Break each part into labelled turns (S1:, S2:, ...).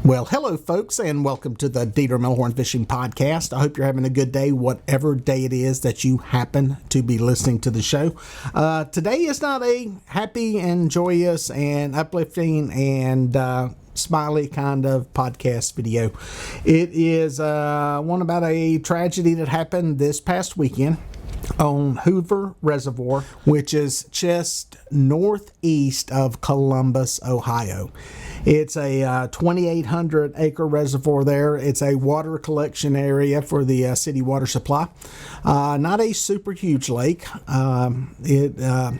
S1: Well, hello, folks, and welcome to the Dieter Melhorn Fishing Podcast. I hope you're having a good day, whatever day it is that you happen to be listening to the show. Today is not a happy and joyous and uplifting and smiley kind of podcast video. It is one about a tragedy that happened this past weekend on Hoover Reservoir, which is just northeast of Columbus, Ohio. It's a 2,800 acre reservoir there. It's a water collection area for the city water supply. Not a super huge lake. It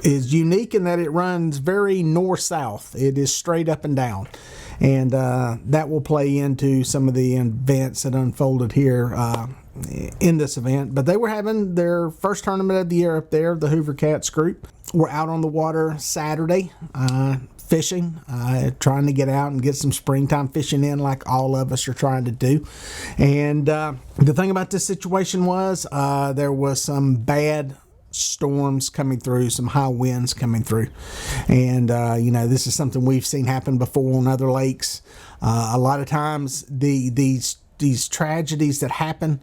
S1: is unique in that it runs very north-south. It is straight up and down. And that will play into some of the events that unfolded here in this event. But they were having their first tournament of the year up there. The Hoover Cats group were out on the water Saturday fishing, trying to get out and get some springtime fishing in like all of us are trying to do. And the thing about this situation was there was some bad storms coming through, some high winds coming through. And, this is something we've seen happen before on other lakes. A lot of times these tragedies that happen,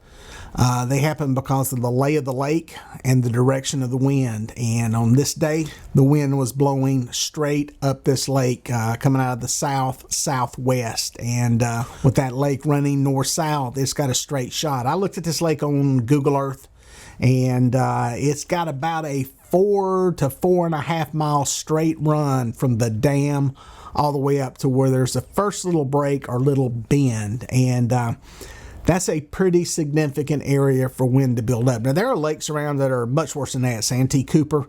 S1: they happen because of the lay of the lake and the direction of the wind. And on this day, the wind was blowing straight up this lake, coming out of the southwest. And with that lake running north-south, it's got a straight shot. I looked at this lake on Google Earth, and it's got about a 4 to 4.5 mile straight run from the dam all the way up to where there's the first little break or little bend. And that's a pretty significant area for wind to build up. Now, there are lakes around that are much worse than that. Santee Cooper.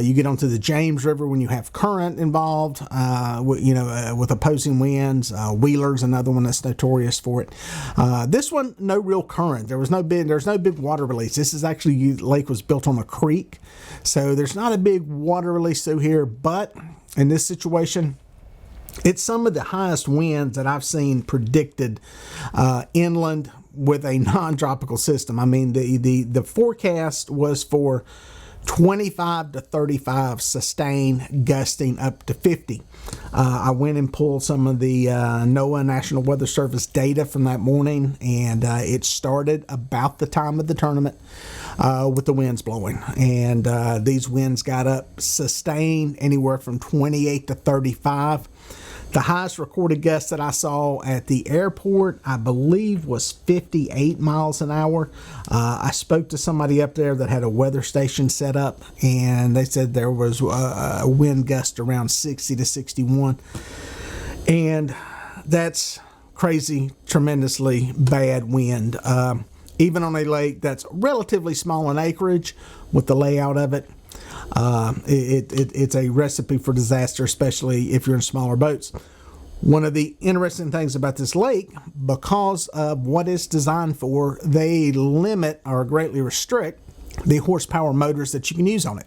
S1: You get onto the James River when you have current involved, with opposing winds. Wheeler's another one that's notorious for it. This one, no real current. There's no big water release. This is actually, the lake was built on a creek, so there's not a big water release through here. But in this situation, it's some of the highest winds that I've seen predicted inland with a non-tropical system. I mean, the forecast was for 25 to 35 sustained, gusting up to 50. I went and pulled some of the NOAA National Weather Service data from that morning, and it started about the time of the tournament with the winds blowing. And these winds got up sustained anywhere from 28 to 35. The highest recorded gust that I saw at the airport, I believe, was 58 miles an hour. I spoke to somebody up there that had a weather station set up, and they said there was a wind gust around 60 to 61. And that's crazy, tremendously bad wind. Even on a lake that's relatively small in acreage with the layout of it, it's a recipe for disaster, especially if you're in smaller boats. One of the interesting things about this lake, because of what it's designed for, they limit or greatly restrict the horsepower motors that you can use on it.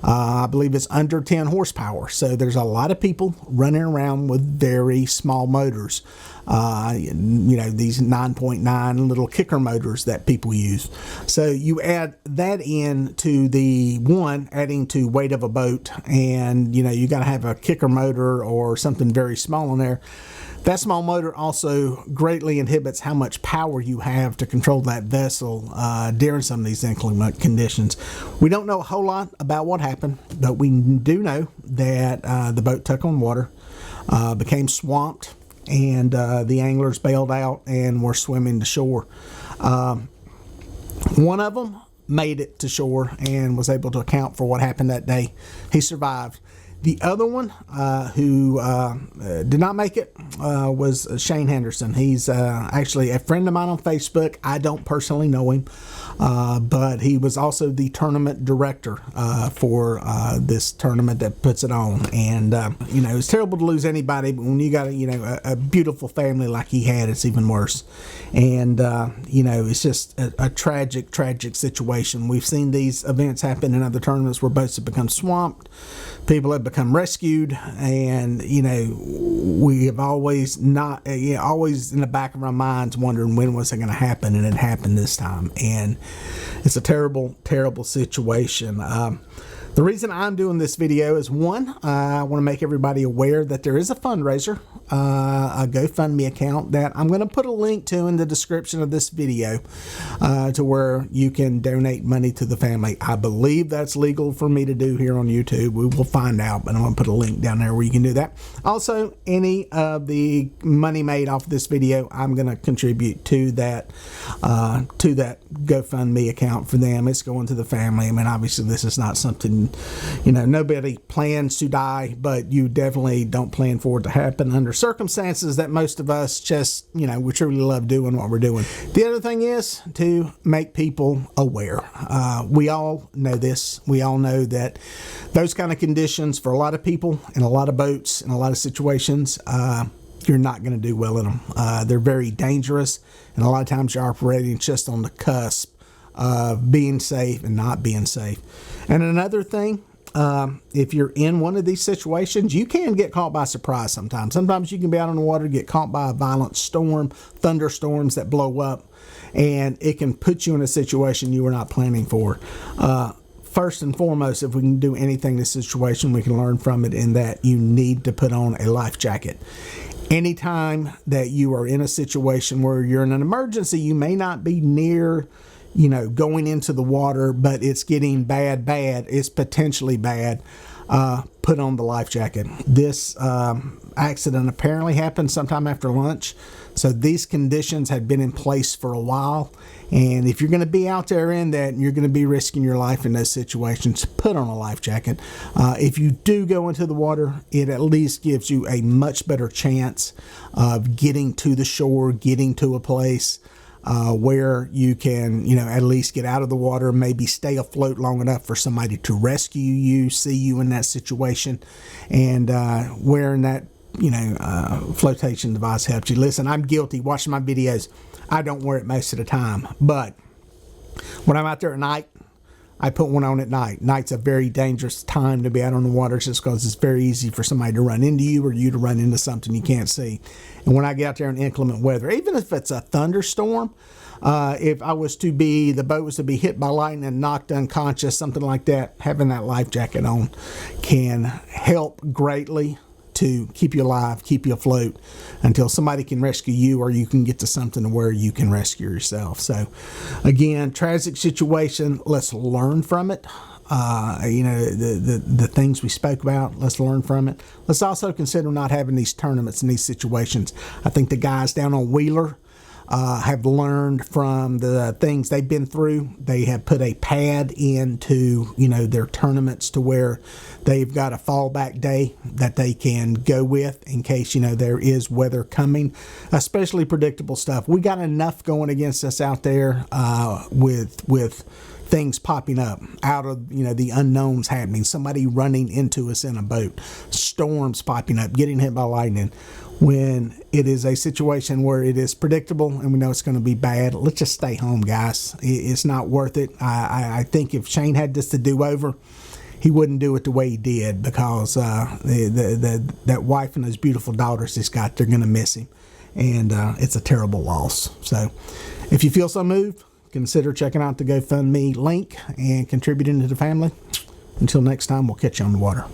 S1: I believe it's under 10 horsepower. So there's a lot of people running around with very small motors. These 9.9 little kicker motors that people use. So you add that in to adding to weight of a boat, and you got to have a kicker motor or something very small in there. That small motor also greatly inhibits how much power you have to control that vessel during some of these inclement conditions. We don't know a whole lot about what happened, but we do know that the boat took on water, became swamped, and the anglers bailed out and were swimming to shore. One of them made it to shore and was able to account for what happened that day. He survived. The other one who did not make it was Shane Henderson. He's actually a friend of mine on Facebook. I don't personally know him, but he was also the tournament director for this tournament that puts it on. And, it's terrible to lose anybody, but when you got, a beautiful family like he had, it's even worse. And, it's just a tragic, tragic situation. We've seen these events happen in other tournaments where boats have become swamped. People have become rescued, and we have always always in the back of our minds wondering when was it going to happen, and it happened this time. And it's a terrible, terrible situation. The The reason I'm doing this video is, one, I want to make everybody aware that there is a fundraiser, a GoFundMe account that I'm going to put a link to in the description of this video to where you can donate money to the family. I believe that's legal for me to do here on YouTube. We will find out, but I'm going to put a link down there where you can do that. Also, any of the money made off this video, I'm going to contribute to that GoFundMe account for them. It's going to the family. I mean, obviously, this is not something, nobody plans to die, but you definitely don't plan for it to happen under circumstances that most of us just, we truly love doing what we're doing. The other thing is to make people aware. We all know this. We all know that those kind of conditions for a lot of people in a lot of boats, in a lot of situations, you're not going to do well in them. They're very dangerous, and a lot of times you're operating just on the cusp of being safe and not being safe. And another thing, if you're in one of these situations, you can get caught by surprise sometimes. Sometimes you can be out on the water, get caught by a violent storm, thunderstorms that blow up, and it can put you in a situation you were not planning for. First and foremost, if we can do anything in this situation, we can learn from it in that you need to put on a life jacket. Anytime that you are in a situation where you're in an emergency, you may not be near, going into the water, but it's getting bad, it's potentially bad, put on the life jacket. This accident apparently happened sometime after lunch, so these conditions had been in place for a while, and if you're going to be out there in that and you're going to be risking your life in those situations, put on a life jacket. If you do go into the water, it at least gives you a much better chance of getting to the shore, getting to a place where you can, at least get out of the water, maybe stay afloat long enough for somebody to rescue you, see you in that situation, and wearing that, flotation device helps you. Listen, I'm guilty. Watching my videos, I don't wear it most of the time, but when I'm out there at night, I put one on at night. Night's a very dangerous time to be out on the water just because it's very easy for somebody to run into you or you to run into something you can't see. And when I get out there in inclement weather, even if it's a thunderstorm, if the boat was to be hit by lightning and knocked unconscious, something like that, having that life jacket on can help greatly to keep you alive, keep you afloat until somebody can rescue you or you can get to something where you can rescue yourself. So again, tragic situation, let's learn from it. The things we spoke about, let's learn from it. Let's also consider not having these tournaments in these situations. I think the guys down on Wheeler have learned from the things they've been through. They have put a pad into, their tournaments to where they've got a fallback day that they can go with in case, there is weather coming, especially predictable stuff. We got enough going against us out there with things popping up out of, the unknowns happening, somebody running into us in a boat, storms popping up, getting hit by lightning. When it is a situation where it is predictable and we know it's going to be bad, let's just stay home, guys. It's not worth it. I think if Shane had this to do over, he wouldn't do it the way he did because that wife and those beautiful daughters he's got, they're going to miss him. And it's a terrible loss. So if you feel so moved, consider checking out the GoFundMe link and contributing to the family. Until next time, we'll catch you on the water.